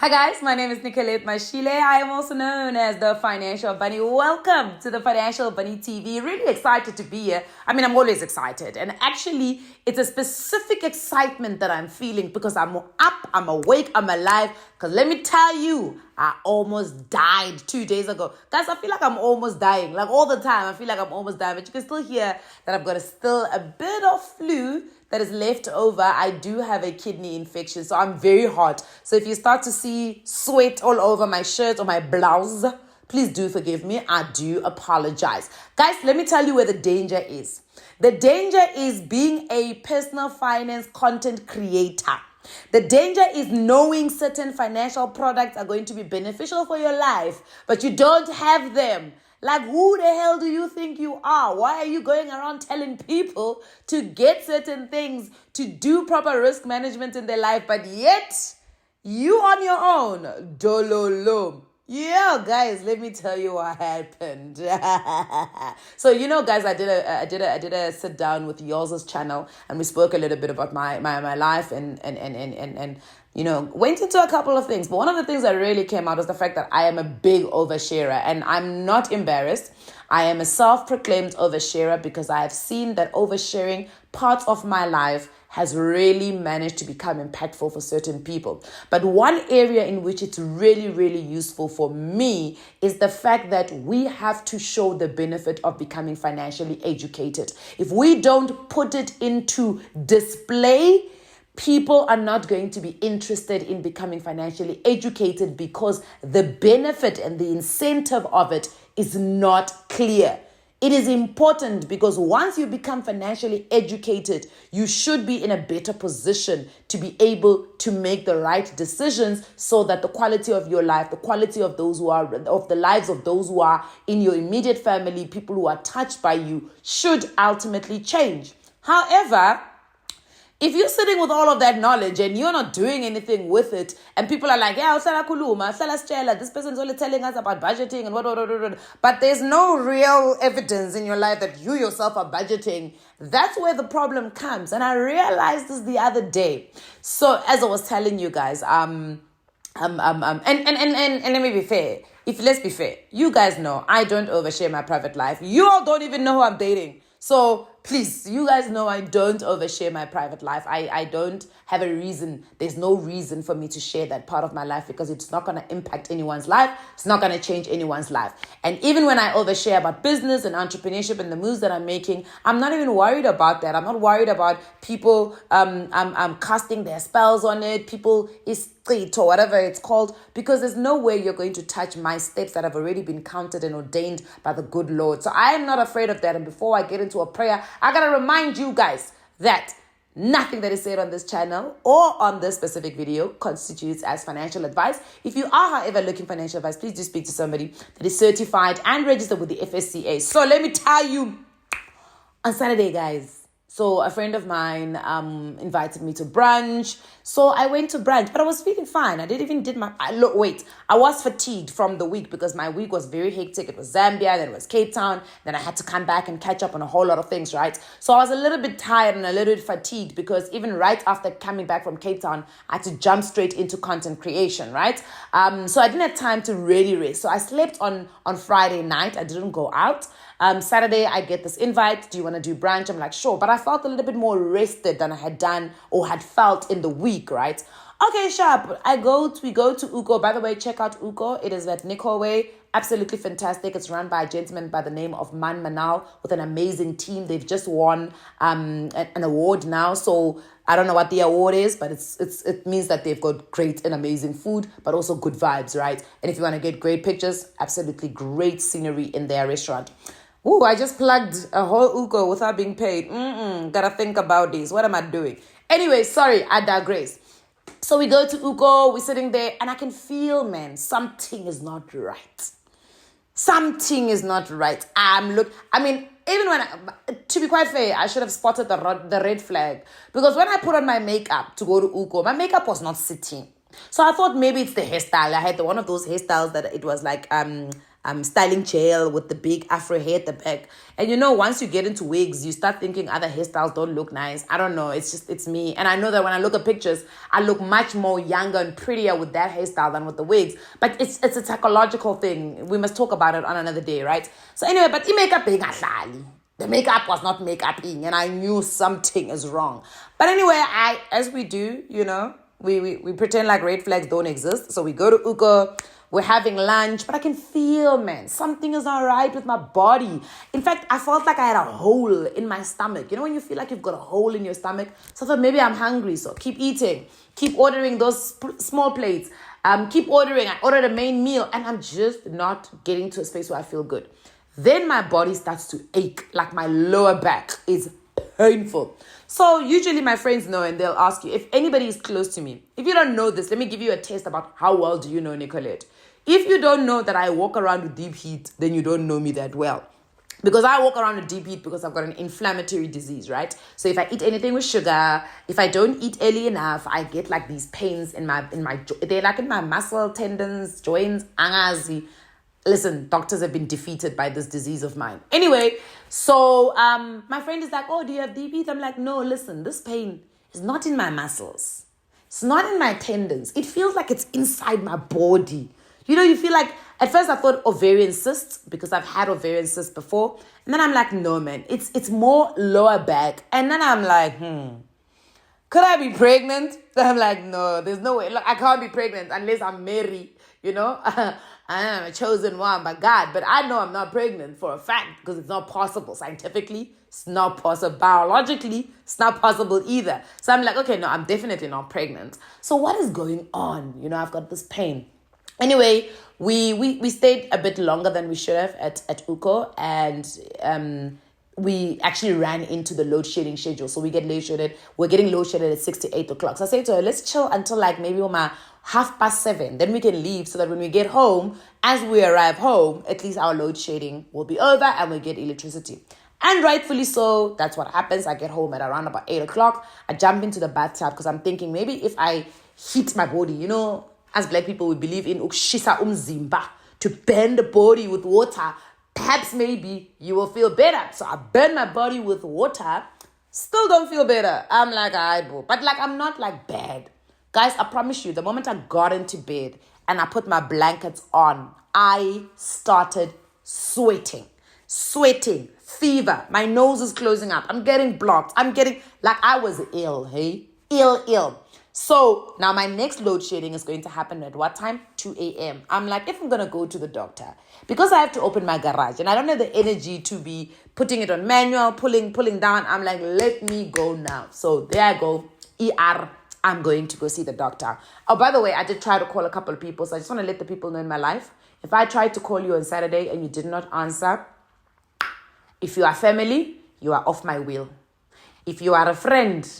Hi guys, my name is Nicolette Mashile. I am also known as the Financial Bunny. Welcome to the Financial Bunny TV. Really excited to be here. I'm always excited. And actually, it's a specific excitement that I'm feeling because I'm up, I'm awake, I'm alive. Because let me tell you, I almost died 2 days ago. Guys, I feel like I'm almost dying. Like all the time, I feel like I'm almost dying. But you can still hear that I've got still a bit of flu that is left over. I do have a kidney infection, so I'm very hot. So if you start to see sweat all over my shirt or my blouse, please do forgive me. I do apologize. Guys, let me tell you where the danger is. The danger is being a personal finance content creator. The danger is knowing certain financial products are going to be beneficial for your life, but you don't have them. Like, who the hell do you think you are? Why are you going around telling people to get certain things, to do proper risk management in their life, but yet you on your own? Dololo. Yeah, guys, let me tell you what happened. So, guys, I did a sit down with Yoz's channel, and we spoke a little bit about my life and went into a couple of things. But one of the things that really came out was the fact that I am a big oversharer, and I'm not embarrassed. I am a self-proclaimed oversharer because I have seen that oversharing parts of my life has really managed to become impactful for certain people. But one area in which it's really, really useful for me is the fact that we have to show the benefit of becoming financially educated. If we don't put it into display, people are not going to be interested in becoming financially educated because the benefit and the incentive of it is not clear. It is important because once you become financially educated, you should be in a better position to be able to make the right decisions so that the quality of your life, the quality of the lives of those who are in your immediate family, people who are touched by you, should ultimately change. However, if you're sitting with all of that knowledge and you're not doing anything with it, and people are like, yeah, this person's only telling us about budgeting and what, but there's no real evidence in your life that you yourself are budgeting, that's where the problem comes. And I realized this the other day. So as I was telling you guys, and let me be fair. Let's be fair, you guys know I don't overshare my private life. You all don't even know who I'm dating. So please, you guys know I don't overshare my private life. I don't have a reason. There's no reason for me to share that part of my life because it's not going to impact anyone's life. It's not going to change anyone's life. And even when I overshare about business and entrepreneurship and the moves that I'm making, I'm not even worried about that. I'm not worried about people casting their spells on it, people or whatever it's called, because there's no way you're going to touch my steps that have already been counted and ordained by the good Lord. So I am not afraid of that. And before I get into a prayer, I got to remind you guys that nothing that is said on this channel or on this specific video constitutes as financial advice. If you are, however, looking for financial advice, please do speak to somebody that is certified and registered with the FSCA. So let me tell you, on Saturday, guys, so a friend of mine invited me to brunch. So I went to brunch, but I was feeling fine. I was fatigued from the week because my week was very hectic. It was Zambia, then it was Cape Town. Then I had to come back and catch up on a whole lot of things, right? So I was a little bit tired and a little bit fatigued because even right after coming back from Cape Town, I had to jump straight into content creation, right? So I didn't have time to really rest. So I slept on Friday night. I didn't go out. Saturday, I get this invite. Do you want to do brunch? I'm like, sure. But I felt a little bit more rested than I had done or had felt in the week, right? Okay, sharp. We go to Uko. By the way, check out Uko. It is at Nicolway. Absolutely fantastic. It's run by a gentleman by the name of Man Manal with an amazing team. They've just won an award now. So I don't know what the award is, but it means that they've got great and amazing food, but also good vibes, right? And if you want to get great pictures, absolutely great scenery in their restaurant. Ooh, I just plugged a whole Uko without being paid. Gotta think about this. What am I doing? Anyway, sorry, I digress. So we go to Uko, we're sitting there, and I can feel, man, something is not right. Something is not right. Even when, to be quite fair, I should have spotted the red flag. Because when I put on my makeup to go to Uko, my makeup was not sitting. So I thought maybe it's the hairstyle. I had one of those hairstyles that it was like styling gel with the big afro hair at the back. And you know, once you get into wigs, you start thinking other hairstyles don't look nice. I don't know. It's me. And I know that when I look at pictures, I look much more younger and prettier with that hairstyle than with the wigs. But it's a psychological thing. We must talk about it on another day, right? So anyway, but makeup being the makeup was not makeuping, and I knew something is wrong. But anyway, as we do, you know, we pretend like red flags don't exist. So we go to Uko, we're having lunch, but I can feel, man, something is not right with my body. In fact, I felt like I had a hole in my stomach. You know when you feel like you've got a hole in your stomach? So I thought maybe I'm hungry, so keep eating. Keep ordering those small plates. Keep ordering. I ordered a main meal, and I'm just not getting to a space where I feel good. Then my body starts to ache, like my lower back is painful. So usually my friends know, and they'll ask you, if anybody is close to me, if you don't know this, let me give you a test about how well do you know Nicolette. If you don't know that I walk around with deep heat, then you don't know me that well. Because I walk around with deep heat because I've got an inflammatory disease, right? So if I eat anything with sugar, if I don't eat early enough, I get like these pains in my they're like in my muscle, tendons, joints, angazi. Listen, doctors have been defeated by this disease of mine. Anyway, so my friend is like, oh, do you have deep heat? I'm like, no, listen, this pain is not in my muscles. It's not in my tendons. It feels like it's inside my body. You know, you feel like, at first I thought ovarian cysts because I've had ovarian cysts before. And then I'm like, no, man, it's more lower back. And then I'm like, could I be pregnant? Then I'm like, no, there's no way. Look, I can't be pregnant unless I'm married, you know. I am a chosen one by God, but I know I'm not pregnant for a fact because it's not possible. Scientifically, it's not possible. Biologically, it's not possible either. So I'm like, okay, no, I'm definitely not pregnant. So what is going on? You know, I've got this pain. Anyway, we stayed a bit longer than we should have at Uko, and we actually ran into the load shedding schedule. So we get load shedded. We're getting load shedded at 6 to 8 o'clock. So I say to her, let's chill until like maybe 7:30. Then we can leave so that when we get home, as we arrive home, at least our load shedding will be over and we get electricity. And rightfully so, that's what happens. I get home at around about 8 o'clock. I jump into the bathtub because I'm thinking maybe if I heat my body, you know, as black people, we believe in ukshisa umzimba, to burn the body with water. Perhaps maybe you will feel better. So I burn my body with water. Still don't feel better. I'm like, but like, I'm not like bad. Guys, I promise you, the moment I got into bed and I put my blankets on, I started sweating, fever. My nose is closing up. I'm getting blocked. I'm getting, like I was ill, hey? Ill. So now my next load shedding is going to happen at what time? 2 a.m. I'm like, if I'm going to go to the doctor, because I have to open my garage and I don't have the energy to be putting it on manual, pulling down. I'm like, let me go now. So there I go. ER. I'm going to go see the doctor. Oh, by the way, I did try to call a couple of people. So I just want to let the people know in my life. If I tried to call you on Saturday and you did not answer, if you are family, you are off my wheel. If you are a friend,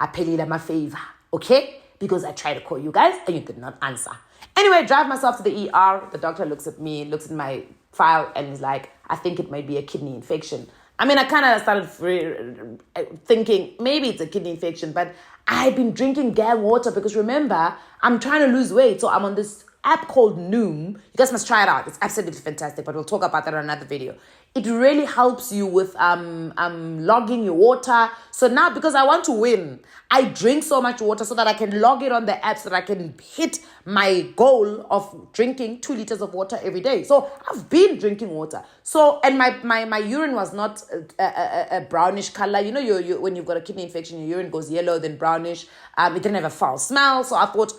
I pay you my favor. Okay? Because I tried to call you guys and you did not answer. Anyway, I drive myself to the ER. The doctor looks at me, looks at my file, and is like, I think it might be a kidney infection. I mean, I kind of started thinking maybe it's a kidney infection, but I've been drinking gam water because remember, I'm trying to lose weight. So I'm on this app called Noom. You guys must try it out. It's absolutely fantastic, but we'll talk about that in another video. It really helps you with logging your water. So now, because I want to win, I drink so much water so that I can log it on the app so that I can hit my goal of drinking 2 liters of water every day. So I've been drinking water. So, and my urine was not a brownish color. You know, you when you've got a kidney infection, your urine goes yellow, then brownish. It didn't have a foul smell. So I thought,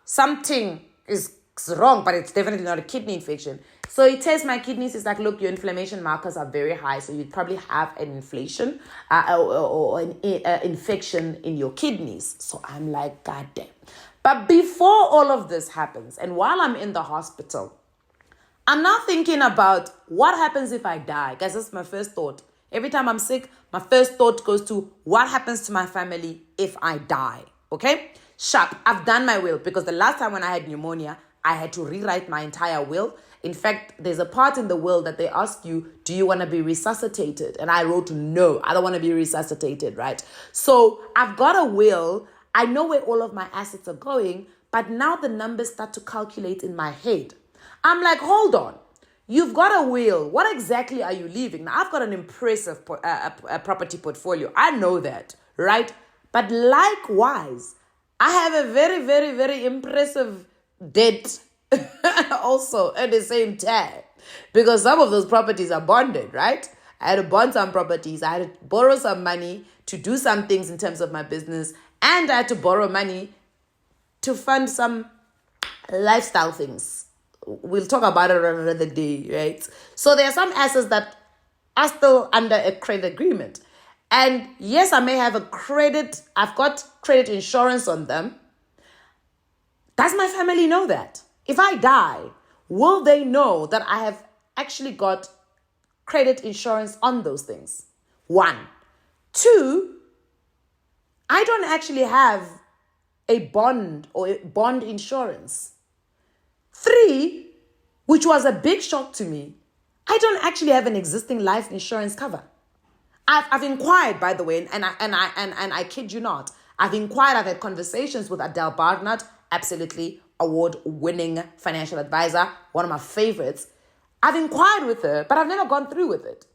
something is wrong, but it's definitely not a kidney infection. So he tests my kidneys. It's like, look, your inflammation markers are very high. So you'd probably have an inflation or an infection in your kidneys. So I'm like, God damn. But before all of this happens, and while I'm in the hospital, I'm now thinking about what happens if I die. Guys, that's my first thought. Every time I'm sick, my first thought goes to what happens to my family if I die. Okay? Sharp. I've done my will because the last time when I had pneumonia, I had to rewrite my entire will. In fact, there's a part in the will that they ask you, do you want to be resuscitated? And I wrote, no, I don't want to be resuscitated, right? So I've got a will. I know where all of my assets are going, but now the numbers start to calculate in my head. I'm like, hold on. you've got a will. What exactly are you leaving? Now, I've got an impressive property portfolio. I know that, right? But likewise, I have a very, very, very impressive debt also at the same time. Because some of those properties are bonded, right? I had to bond some properties. I had to borrow some money to do some things in terms of my business. And I had to borrow money to fund some lifestyle things. We'll talk about it on another day, right? So there are some assets that are still under a credit agreement. And yes, I may have I've got credit insurance on them. Does my family know that? If I die, will they know that I have actually got credit insurance on those things? 1. 2, I don't actually have a bond or a bond insurance. 3, which was a big shock to me, I don't actually have an existing life insurance cover. I've inquired, by the way, and I kid you not, I've had conversations with Adele Barnard, absolutely award-winning financial advisor, one of my favorites. I've inquired with her, but I've never gone through with it.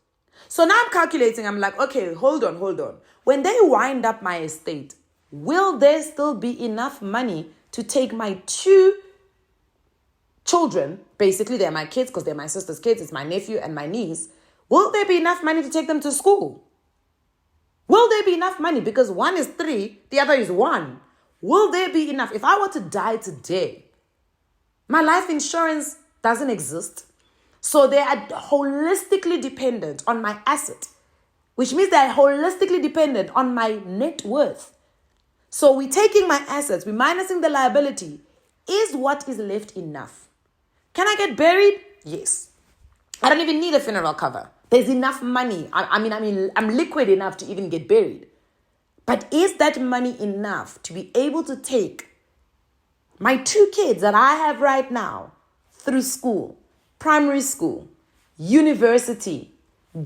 So now I'm calculating, I'm like, okay, hold on. When they wind up my estate, will there still be enough money to take my 2 children, basically they're my kids because they're my sister's kids, it's my nephew and my niece, will there be enough money to take them to school? Will there be enough money? Because one is 3, the other is 1. Will there be enough? If I were to die today, my life insurance doesn't exist. So they are holistically dependent on my asset, which means they are holistically dependent on my net worth. So we're taking my assets, we're minusing the liability. Is what is left enough? Can I get buried? Yes. I don't even need a funeral cover. There's enough money. I'm liquid enough to even get buried. But is that money enough to be able to take my 2 kids that I have right now through school, primary school, university,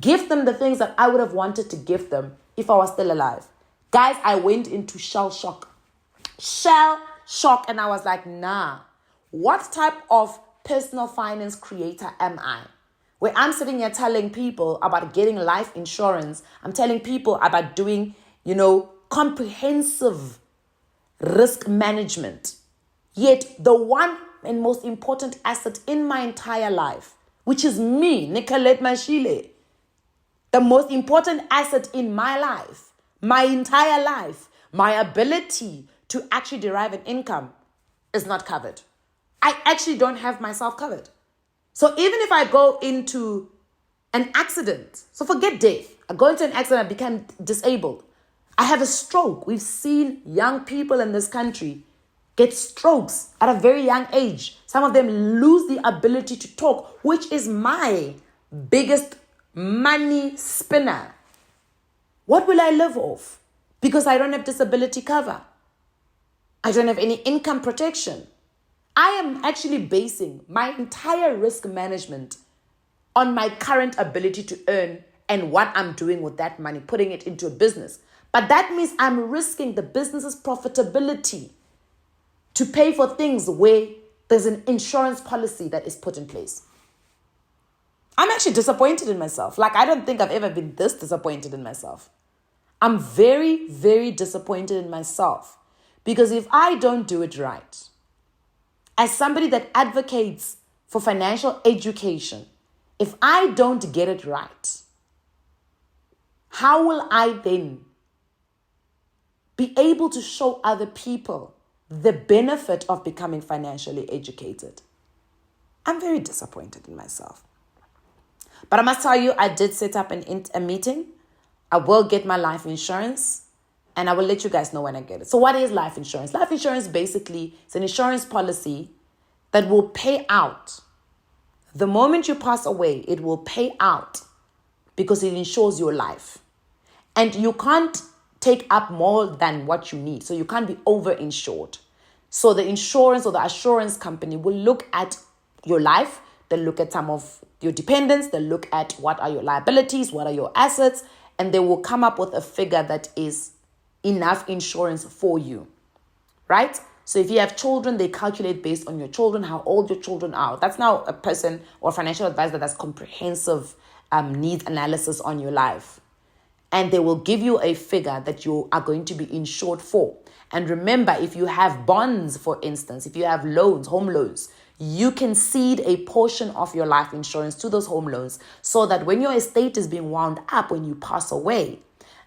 give them the things that I would have wanted to give them if I was still alive? Guys, I went into shell shock. And I was like, nah, what type of personal finance creator am I? Where I'm sitting here telling people about getting life insurance. I'm telling people about doing, comprehensive risk management. Yet the one and most important asset in my entire life, which is me, Nicolette Mashile, the most important asset in my life, my entire life, my ability to actually derive an income is not covered. I actually don't have myself covered. So even if I go into an accident, so forget death, I go into an accident, I become disabled, I have a stroke. We've seen young people in this country get strokes at a very young age. Some of them lose the ability to talk, which is my biggest money spinner. What will I live off? Because I don't have disability cover. I don't have any income protection. I am actually basing my entire risk management on my current ability to earn and what I'm doing with that money, putting it into a business. But that means I'm risking the business's profitability to pay for things where there's an insurance policy that is put in place. I'm actually disappointed in myself. I don't think I've ever been this disappointed in myself. I'm very, very disappointed in myself because if I don't do it right, as somebody that advocates for financial education, if I don't get it right, how will I then be able to show other people the benefit of becoming financially educated? I'm very disappointed in myself. But I must tell you, I did set up a meeting. I will get my life insurance and I will let you guys know when I get it. So what is life insurance? Life insurance basically is an insurance policy that will pay out. The moment you pass away, it will pay out because it insures your life. And you can't take up more than what you need. So you can't be over-insured. So the insurance or the assurance company will look at your life. They'll look at some of your dependents. They'll look at what are your liabilities, what are your assets, and they will come up with a figure that is enough insurance for you, right? So if you have children, they calculate based on your children, how old your children are. That's now a person or financial advisor that has comprehensive needs analysis on your life. And they will give you a figure that you are going to be insured for. And remember, if you have bonds, for instance, if you have loans, home loans, you can cede a portion of your life insurance to those home loans so that when your estate is being wound up, when you pass away,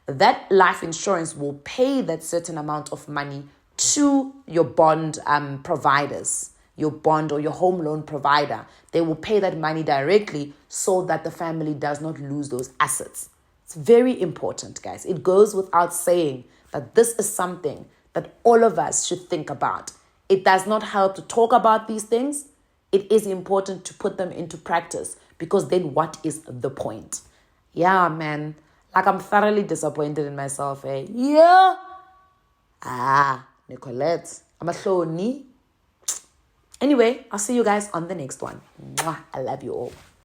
that life insurance will pay that certain amount of money to your bond providers, your bond or your home loan provider. They will pay that money directly so that the family does not lose those assets. It's very important, guys. It goes without saying that this is something that all of us should think about. It does not help to talk about these things. It is important to put them into practice, because then what is the point? Yeah, man. Like, I'm thoroughly disappointed in myself, eh? Yeah. Nicolette. I'm a shoni. Anyway, I'll see you guys on the next one. Mwah. I love you all.